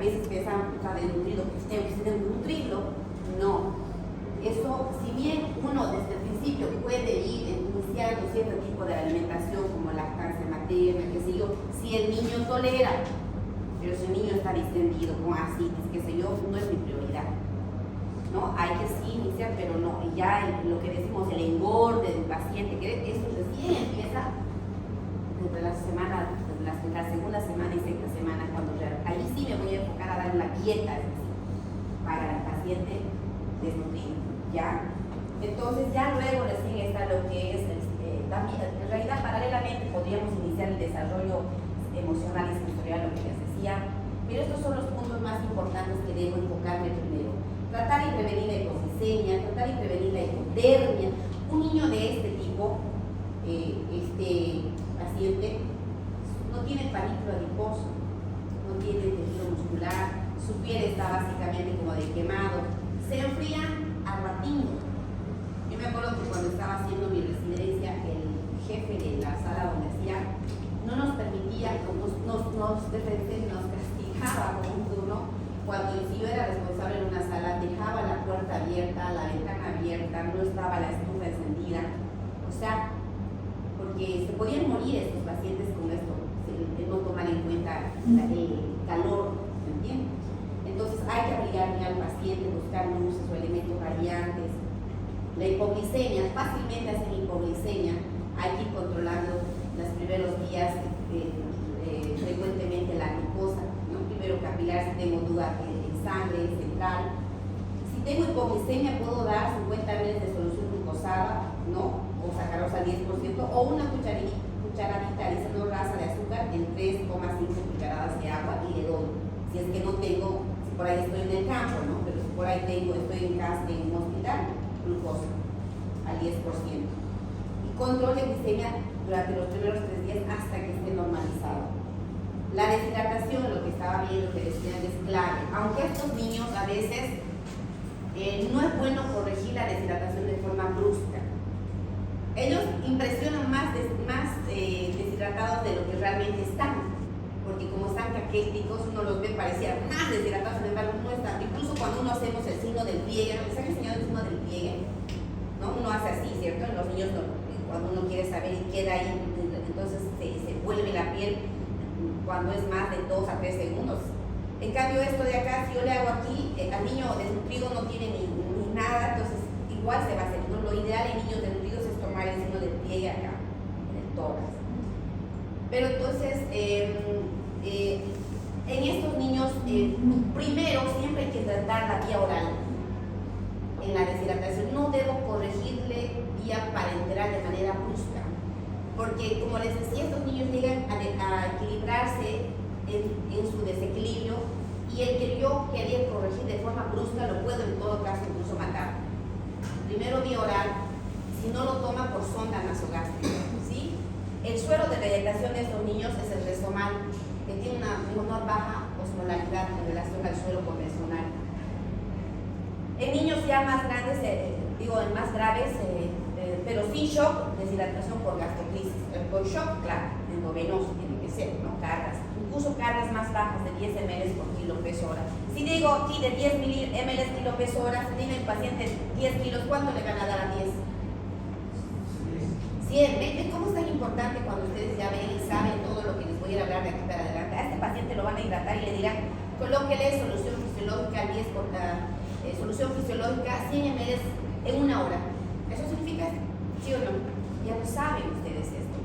veces pensamos que está desnutrido, que tengo que nutrirlo. No. Eso, si bien uno desde el principio puede ir iniciando cierto tipo de alimentación como lactancia materna, qué sé yo, si el niño tolera, pero si el niño está distendido con ascitis, qué sé yo, no es mi prioridad. ¿No? Hay que sí iniciar, pero no, ya lo que decimos, el engorde del paciente, que eso recién empieza desde la semana, desde la segunda semana y sexta semana, cuando ahí sí me voy a enfocar a dar una dieta, es decir, para el paciente desnutrido, ¿ya? Entonces ya luego recién está lo que es, también, en realidad paralelamente podríamos iniciar el desarrollo emocional y sensorial, lo que les decía, pero estos son los puntos más importantes que debo enfocarme primero. Tratar y prevenir la hipoglicemia, tratar y prevenir la hipotermia. Un niño de este tipo, este paciente, no tiene panículo adiposo, no tiene tejido muscular, su piel está básicamente como de quemado, se enfría a ratito. Yo me acuerdo que cuando estaba haciendo mi residencia, el jefe de la sala donde hacía, no nos permitía, nos castigaba con un turno. Cuando si yo era responsable en una sala, dejaba la puerta abierta, la ventana abierta, no estaba la estufa encendida. O sea, porque se podían morir estos pacientes con esto, de no tomar en cuenta el calor, ¿me entiendes? Entonces hay que abrigar al paciente, buscar luces o elementos radiantes. La hipoglicemia, fácilmente hacen hipoglicemia, hay que ir controlando los primeros días frecuentemente la glucosa. Primero capilar si tengo duda en sangre central. Si tengo hipoglicemia puedo dar 50 ml de solución glucosada, ¿no? O sacarosa al 10%, o una cucharadita de isonorasa de azúcar en 3,5 cucharadas de agua y le doy. Si es que no tengo, si por ahí estoy en el campo, ¿no? Pero si por ahí estoy en casa, en un hospital, glucosa al 10%. Y control de glicemia durante los primeros 3 días hasta que esté normalizado. La deshidratación, lo que estaba viendo, que decían, es clave. Aunque estos niños a veces no es bueno corregir la deshidratación de forma brusca. Ellos impresionan más deshidratados de lo que realmente están. Porque como están caquéticos, uno los ve parecía más deshidratados, sin embargo no están. Incluso cuando uno hacemos el signo del pliegue, ¿les han enseñado el signo del pliegue? ¿No? Uno hace así, ¿cierto? Los niños, cuando uno quiere saber y queda ahí, entonces se vuelve la piel cuando es más de 2 a 3 segundos. En cambio esto de acá, si yo le hago aquí, al niño desnutrido no tiene ni nada, entonces igual se va a hacer. ¿No? Lo ideal en niños desnutridos es tomar el signo del pliegue acá, en el tórax. Pero entonces, en estos niños, primero siempre hay que tratar la vía oral. En la deshidratación no debo corregirle vía parenteral de manera brusca. Porque, como les decía, estos niños llegan a equilibrarse en su desequilibrio y el que yo quería corregir de forma brusca lo puedo en todo caso incluso matar. Primero vía oral, si no lo toma por sonda nasogástrica, ¿sí? El suero de radiación de estos niños es el resomal, que tiene una menor baja osmolaridad en relación al suero convencional. En niños ya más grandes, en más graves, pero sin shock, deshidratación por gastroclisis. Con shock, claro, endovenoso tiene que ser, ¿no? Cargas, incluso cargas más bajas de 10 ml por kilo peso hora. Si digo aquí de 10 ml kilo peso hora, si tiene el paciente 10 kilos, ¿cuánto le van a dar a 10? 100. ¿Ven cómo es tan importante cuando ustedes ya ven y saben todo lo que les voy a hablar de aquí para adelante? A este paciente lo van a hidratar y le dirán, colóquele solución fisiológica al 10 por solución fisiológica 100 ml en 1 hora. ¿Eso significa sí o no? Ya lo saben ustedes esto,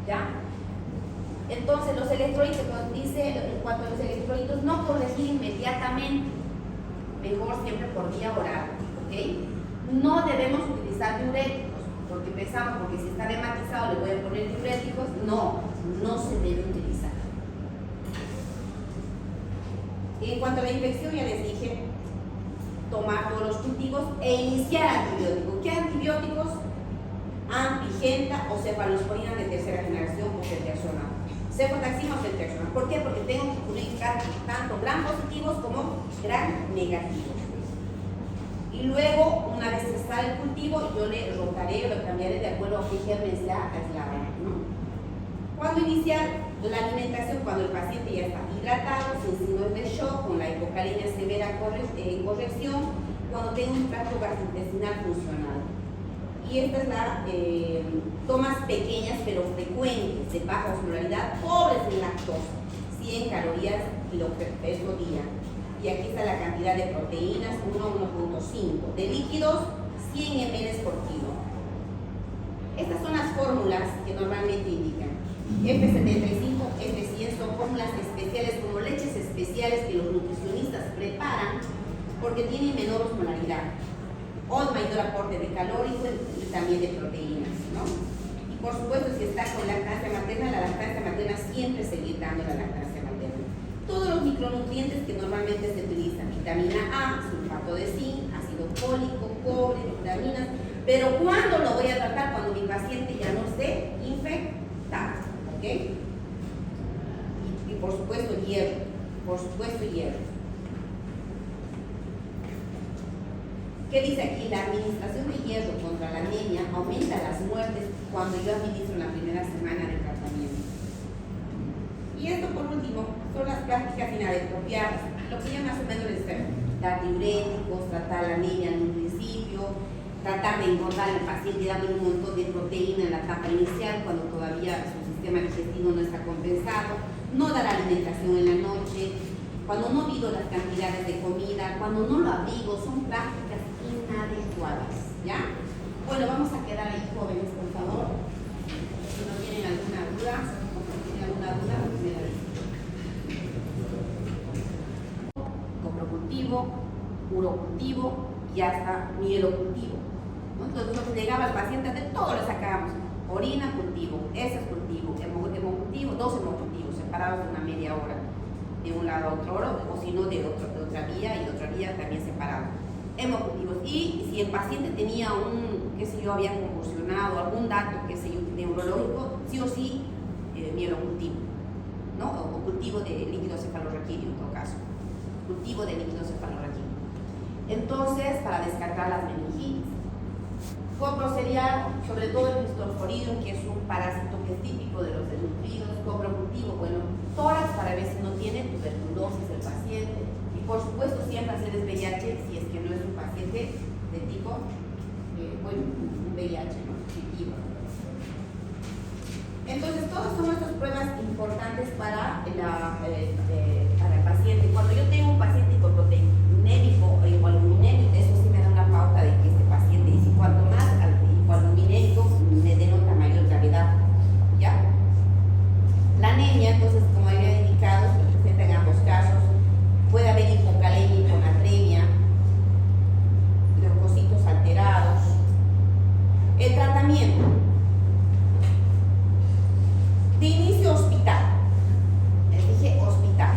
¿ya? Entonces los electrolitos, dice en cuanto a los electrolitos, no corregir inmediatamente, mejor siempre por vía oral, ¿ok? No debemos utilizar diuréticos, porque pensamos, porque si está rematizado le voy a poner diuréticos, no se debe utilizar. En cuanto a la infección, ya les dije, tomar todos los cultivos e iniciar antibióticos. ¿Qué antibióticos? Ampigenta o cefalosporina de tercera generación o ceftriaxona. Cefotaxima o ceftriaxona. ¿Por qué? Porque tengo que cubrir tanto gram positivos como gram negativos. Y luego, una vez que está el cultivo, yo le rotaré o le cambiaré de acuerdo a qué germen sea aislado, ¿no? ¿Cuándo iniciar la alimentación? Cuando el paciente ya está hidratado, sin signos de shock con la hipocalemia severa en corrección cuando tengo un tracto gastrointestinal funcional. Y esta es la tomas pequeñas pero frecuentes de baja osmolaridad, pobres en lactosa, 100 calorías peso día. Y aquí está la cantidad de proteínas, 1 a 1.5. De líquidos, 100 ml por kilo. Estas son las fórmulas que normalmente indican. F75, F100 son fórmulas especiales como leches especiales que los nutricionistas preparan porque tienen menor osmolaridad o mayor aporte de calórico y también de proteínas, ¿no? Y por supuesto, si está con lactancia materna, la lactancia materna siempre seguir dando la lactancia materna. Todos los micronutrientes que normalmente se utilizan, vitamina A, sulfato de zinc, ácido fólico, cobre, vitaminas, pero ¿cuándo lo voy a tratar? Cuando mi paciente ya no esté infectado, ¿ok? Y por supuesto hierro, ¿Qué dice aquí? La administración de hierro contra la anemia aumenta las muertes cuando yo administro en la primera semana del tratamiento. Y esto, por último, son las prácticas inadecuadas, lo que yo más o menos les espero. Dar diuréticos, tratar la anemia en un principio, tratar de engordar al paciente y darle un montón de proteína en la etapa inicial cuando todavía su sistema digestivo no está compensado, no dar alimentación en la noche, cuando no mido las cantidades de comida, cuando no lo abrigo, son prácticas inadecuadas, ¿ya? Bueno, vamos a quedar ahí, jóvenes, por favor. Si no tienen alguna duda, me la dicen. Coprocultivo, urocultivo y hasta mielocultivo, ¿no? Entonces nos llegaba al paciente, de todo le sacábamos. Orina cultivo, heces cultivo, hemocultivo, 2 hemocultivos separados de una media hora de un lado a otro, o si no de otra vía y de otra vía también separado. Hemocultivos. Y si el paciente tenía había convulsionado, algún dato, neurológico, sí o sí, mielocultivo, ¿no? O cultivo de líquido cefalorraquídeo en todo caso. Cultivo de líquido cefalorraquídeo. Entonces, para descartar las meningitis. Coprocerial, sobre todo el Cristorforidium, que es un parásito que es típico de los desnutridos. Coprocultivo, bueno, tórax para ver si no tiene tuberculosis el paciente. Y por supuesto siempre hacer el VIH si es que no es un paciente de tipo, un VIH, ¿no? Positivo. Entonces, todas son estas pruebas importantes para el paciente. Cuando yo tengo un paciente hipoproteinémico o albuminémico, eso sí me da una pauta de que este paciente, y si cuanto más albuminémico, me denota mayor gravedad, ¿ya? La anemia, entonces, como había indicado, se presenta en ambos casos. Puede haber hipocalemia, hiponatremia, leucocitos alterados. El tratamiento. De inicio hospital. Les dije hospital.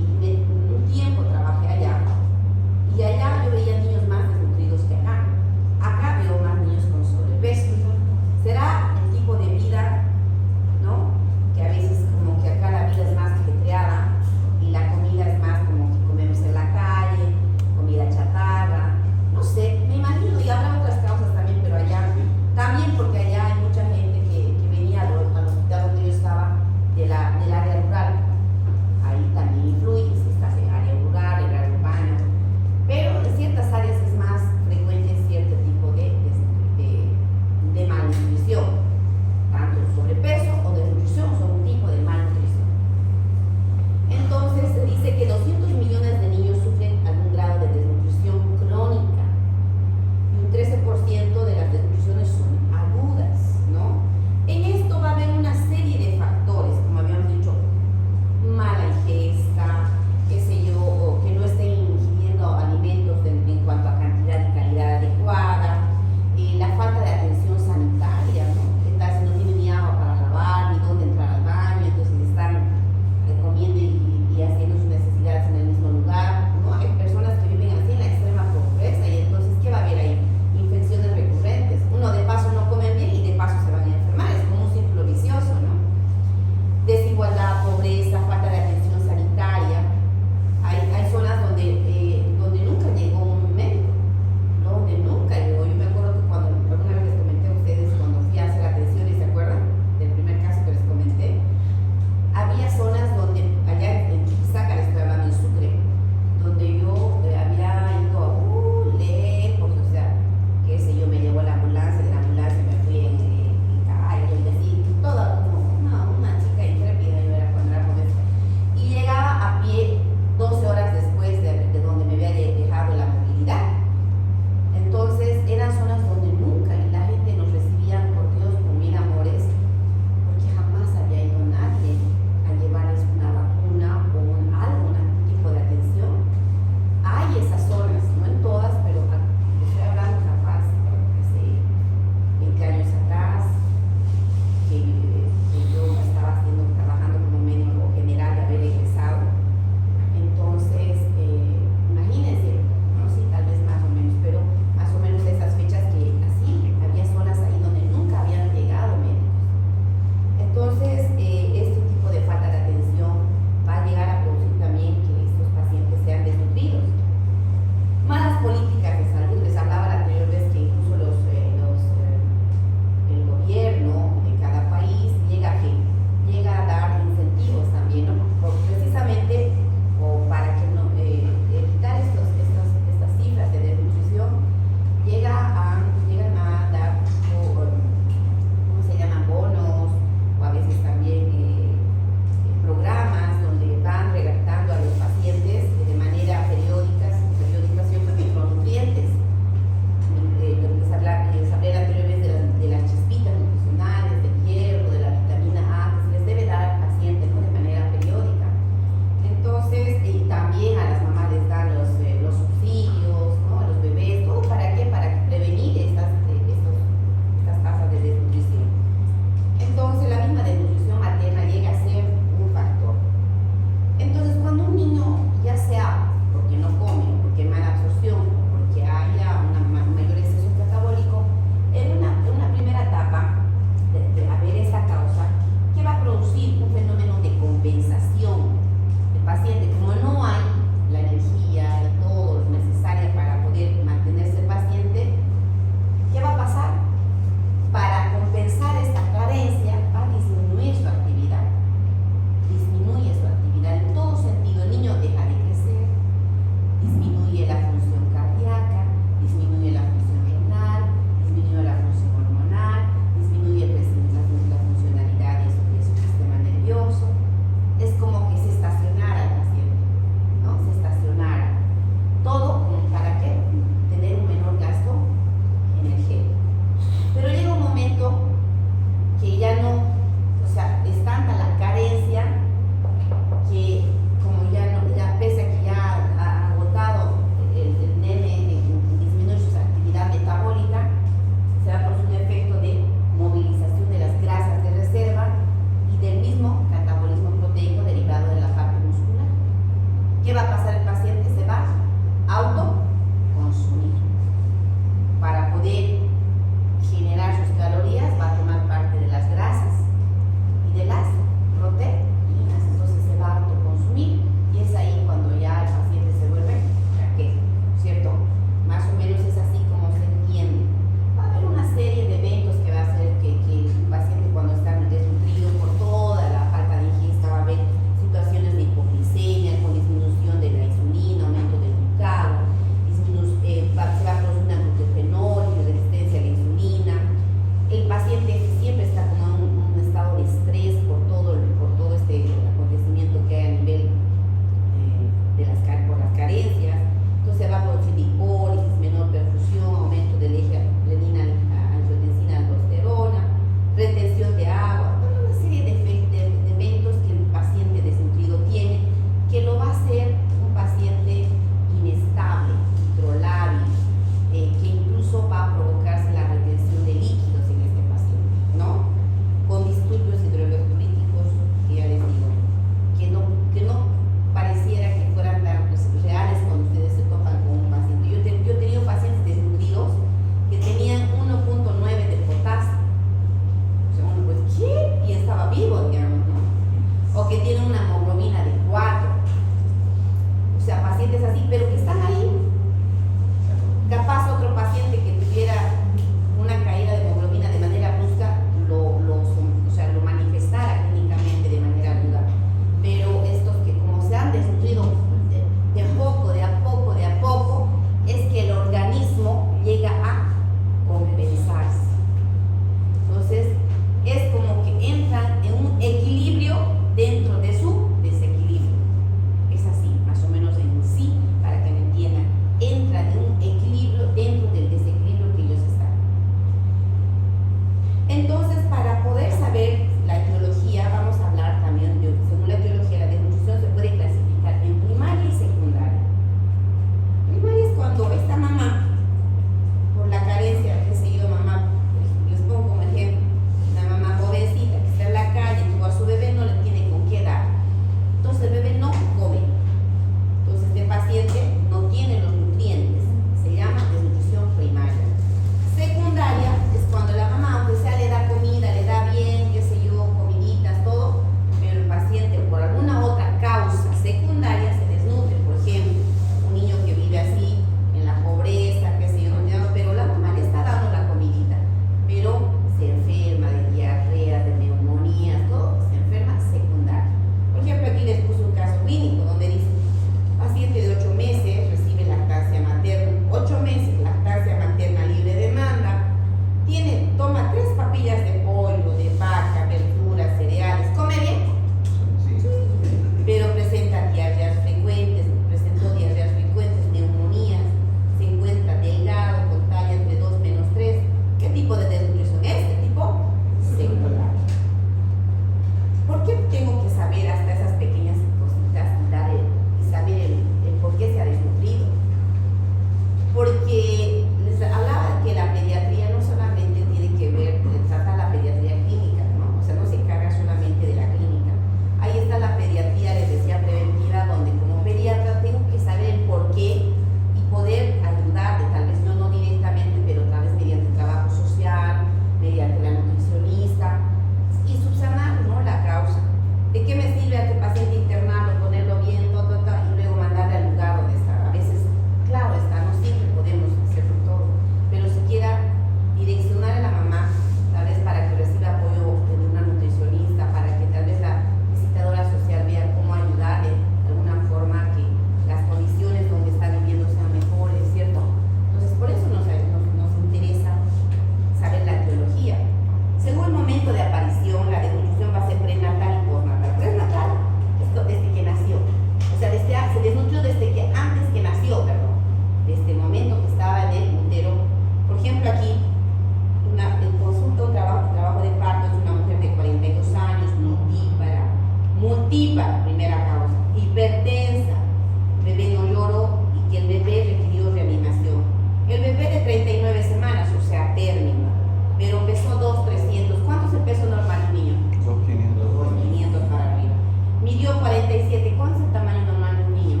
47. ¿Cuál es el tamaño normal de un niño?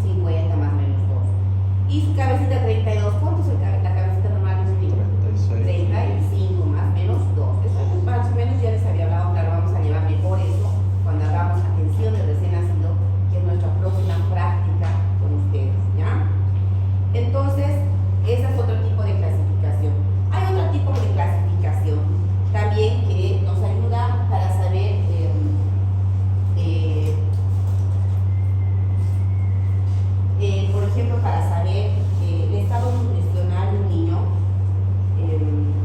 50 más o menos 2. Y su cabecita 32. ¿Cuánto es la cabecita normal de un niño? 35 más o menos 2. Eso es más o menos, ya les había hablado, claro, vamos a llevar mejor eso cuando hagamos atención del recién nacido, que es nuestra próxima práctica con ustedes, ¿ya? Entonces, ese es otro tipo de clasificación. Hay otro tipo de clasificación también que nos ayuda para saber por ejemplo, para saber el estado nutricional de un niño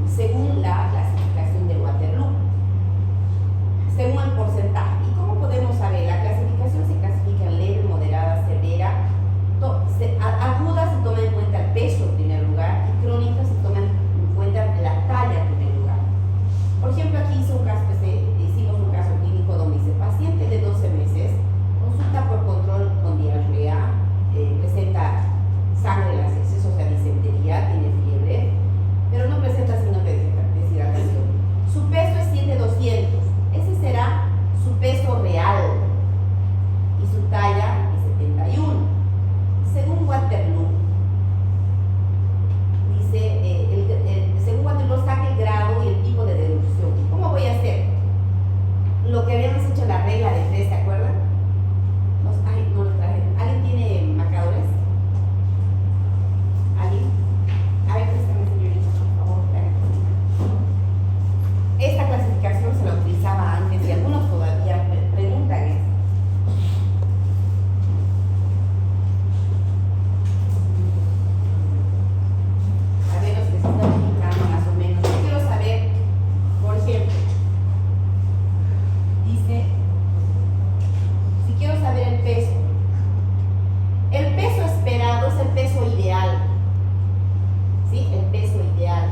según la clasificación de Waterloo, según el porcentaje. ¿Y cómo podemos saber? La clasificación se clasifica en leve, moderada, severa. Aguda se toma en cuenta el peso en primer lugar y crónica se toma en cuenta la talla en primer lugar. Por ejemplo, aquí hicimos un caso clínico donde dice paciente de 12 meses, consulta por control con diarrea, presenta sangre en las heces, o sea, disentería, tiene fiebre, pero no presenta signos de deshidratación. Su peso es 7,200, ese será su peso real, y su talla es 71. Según Waterloo, dice, según Waterloo saca el grado y el tipo de deducción. ¿Cómo voy a hacer? Lo que habíamos hecho en la regla de 3, ¿se acuerdan? No los traje. ¿Alguien tiene marcadores? ¿Alguien? A ver, préstame, señorita, por favor. Esta clasificación se la utilizaba antes y algunos todavía preguntan esto. A ver, los que se están ubicando más o menos. Yo quiero saber, por ejemplo, dice, si quiero saber el peso. El peso esperado es el peso ideal. ¿Sí? El peso ideal.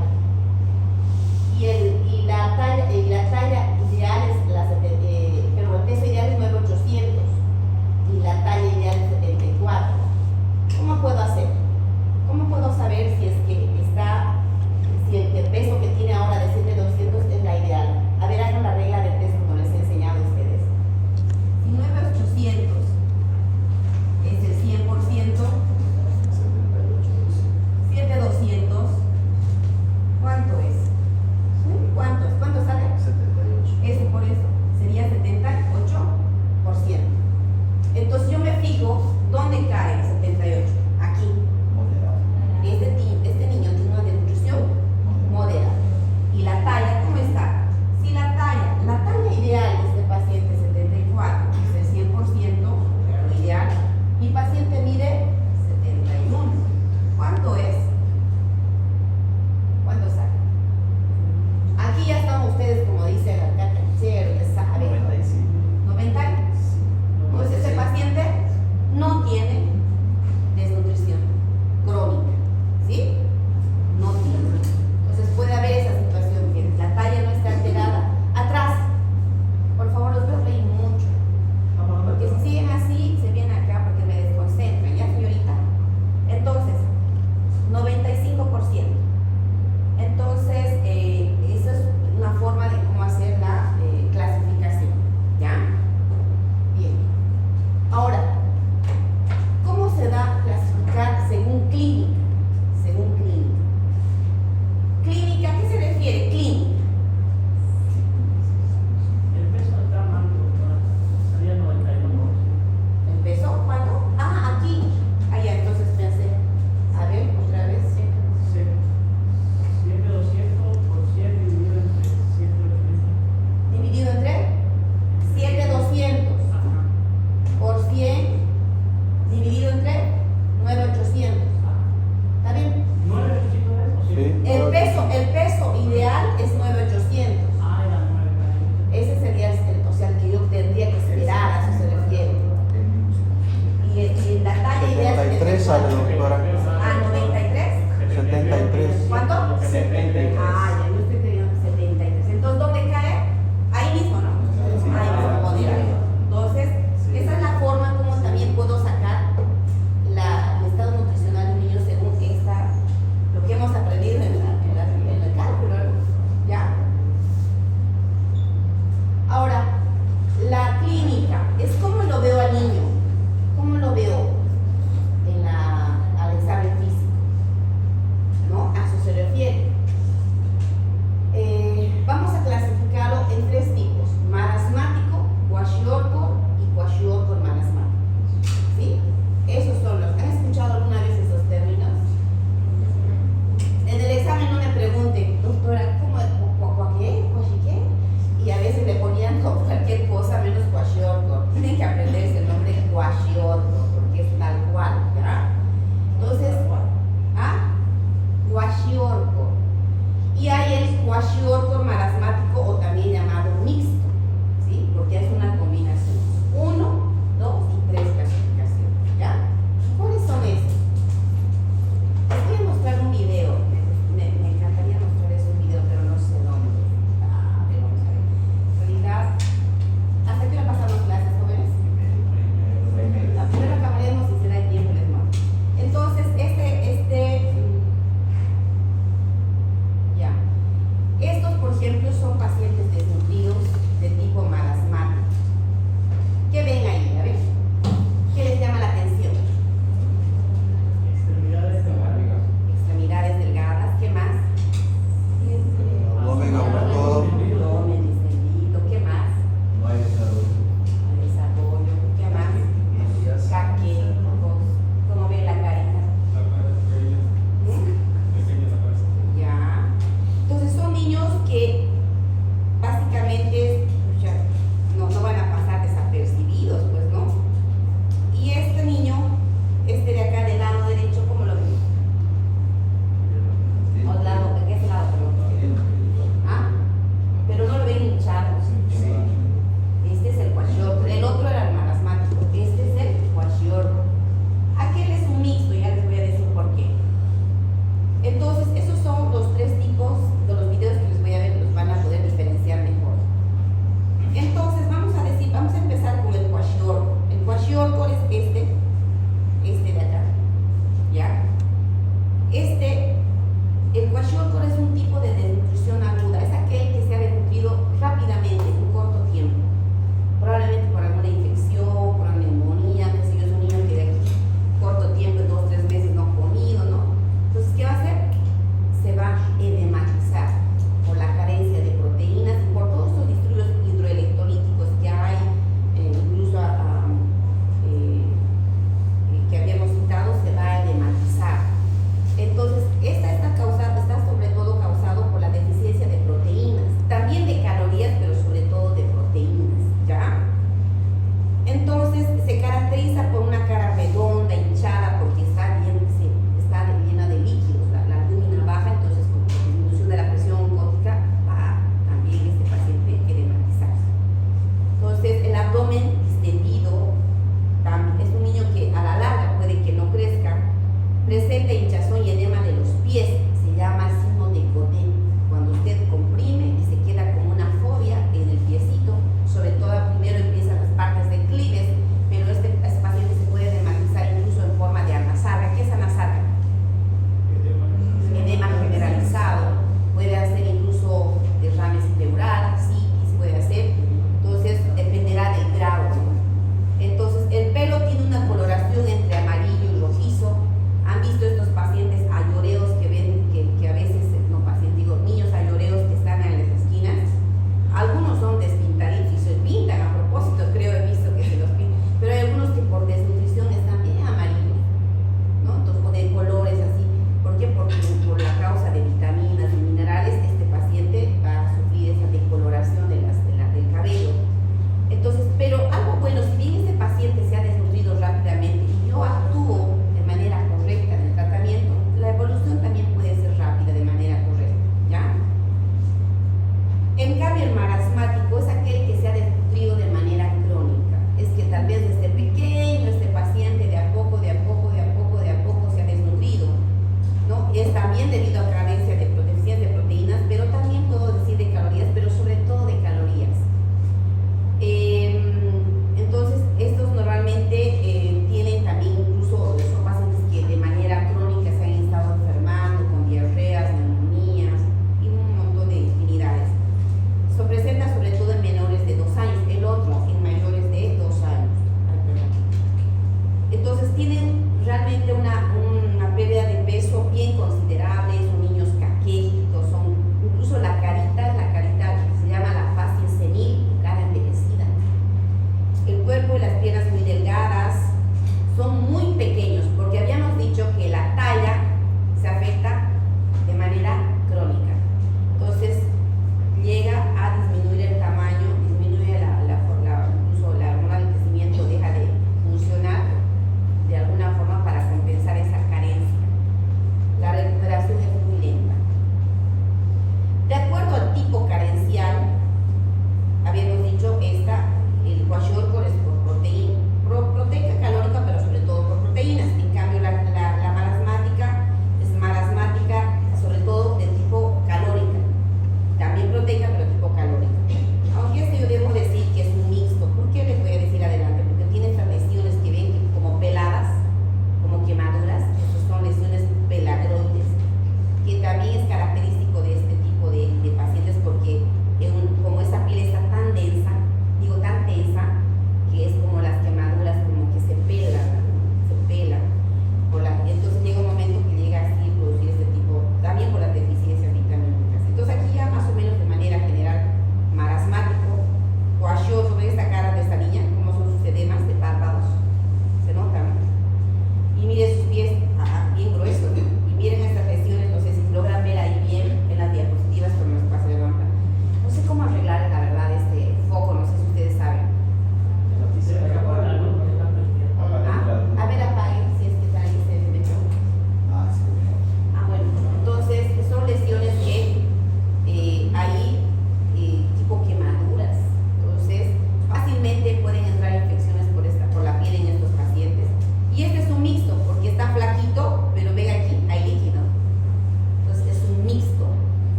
Y la talla ideal es pero el peso ideal es 9,800 y la talla ideal es 74. ¿Cómo puedo hacer? ¿Cómo puedo saber si el peso que tiene ahora de 7,200 es la ideal? A ver, hagan la regla de 3 como les he enseñado a ustedes. Si 9,800 es el 100%, 7,200, ¿cuánto es? ¿Cuánto sale? 78. Ese por eso sería 78%. Entonces yo me fijo dónde cae el 78. Aquí. Este niño tiene una desnutrición moderada. ¿Y la talla cómo está? Si la talla ideal de este paciente es 74, es el 100%, pero lo ideal. Mi paciente mide 71. ¿Cuánto es? ¿Cuánto sale? Aquí ya están ustedes, como dice el alcalde, ya saben. 95. 90. Pues este paciente no tiene desnutrición crónica, ¿sí? No tiene. Entonces puede haber esa situación que la talla no está alterada. Atrás, por favor, los veo reír mucho. Porque si siguen así, se vienen acá porque me desconcentran, ¿ya, señorita? Entonces, 95%. Entonces, eso es una forma de cómo hacer la clasificación, ¿ya? Bien. Ahora, ¿cómo se da a clasificar según clínica? Según clínica. ¿Clínica? ¿A qué se refiere? Clínica. El peso está mal, salía 91. ¿El peso? ¿Cuánto? Ah, aquí. Allá, entonces pensé. A ver, otra vez. 7,200 por 100 dividido entre 7,800. Dividido entre 7,200 por 100 dividido entre 9,800. ¿Está bien? ¿9,800 es? ¿O Sí. El peso ideal es 9,800. Ah, era 9,900. Ese sería o sea, el que yo tendría que esperar, a eso se refiere. Y la talla ideal es 73 sale, doctora. Ah, 93. 73. ¿Cuánto? 73. Ah, ya, yo estoy teniendo 73. Entonces, ¿dónde cae? Ahí mismo, ¿no? Sí. Ahí mismo, moderado. Entonces, esa es la forma como también puedo sacar el estado nutricional de un niño según lo que hemos aprendido en el cálculo, ¿ya? Ahora, la clínica es como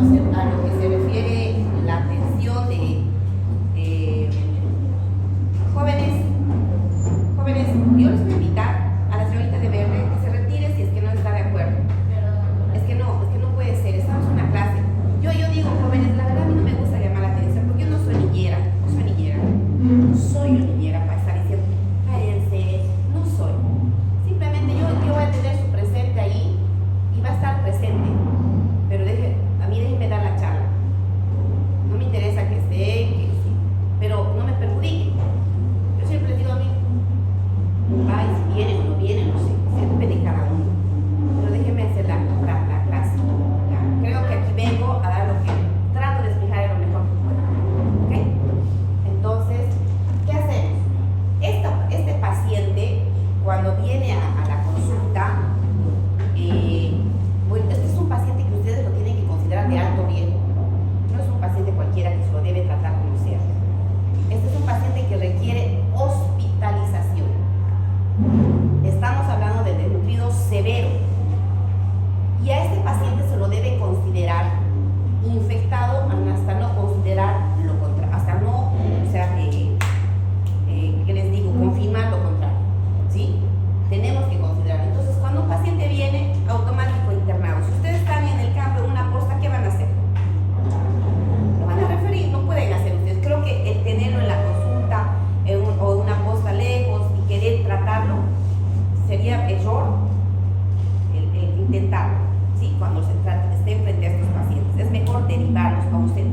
a lo que se refiere la atención de jóvenes, yo les voy a invitar a la señorita de verde que se retire si es que no está de acuerdo. Es que no puede ser, estamos en una clase. Yo digo, jóvenes, la verdad a mí no me gusta llamar la atención porque yo no soy niñera, no soy una niñera para estar diciendo, cállense, no soy. Simplemente yo voy a tener su presente ahí y va a estar presente, pero a mí déjenme dar la charla. No me interesa que esté, que sí, pero no me perjudique. Yo siempre les digo a mí, ay, si vienen o no vienen, no sé, siempre de cada uno. Pero déjenme hacer la clase. ¿Ya? Creo que aquí vengo a dar lo que trato de explicar lo mejor que puedo. ¿Ok? Entonces, ¿qué hacemos? Este paciente, cuando viene a la consulta, bueno, este es un paciente que ustedes lo tienen que considerar de alto riesgo. No es un paciente cualquiera que se lo debe tratar como sea. Este es un paciente que requiere hospitalización. Estamos hablando de desnutrido severo. Y a este paciente se lo debe considerar infectado hasta no considerar lo contrario, hasta no, o sea, ¿qué les digo? Confirmar lo contrario, ¿sí? Tenemos que considerar. Entonces, cuando un paciente viene, automático internado. Si ustedes están en el campo, en una posta, ¿qué van a hacer? Lo van a referir, no pueden hacer ustedes. Creo que el tenerlo en la consulta o en una posta lejos y querer tratarlo sería error el intentarlo, ¿sí? Cuando se esté frente a estos pacientes. Es mejor derivarlos a un centro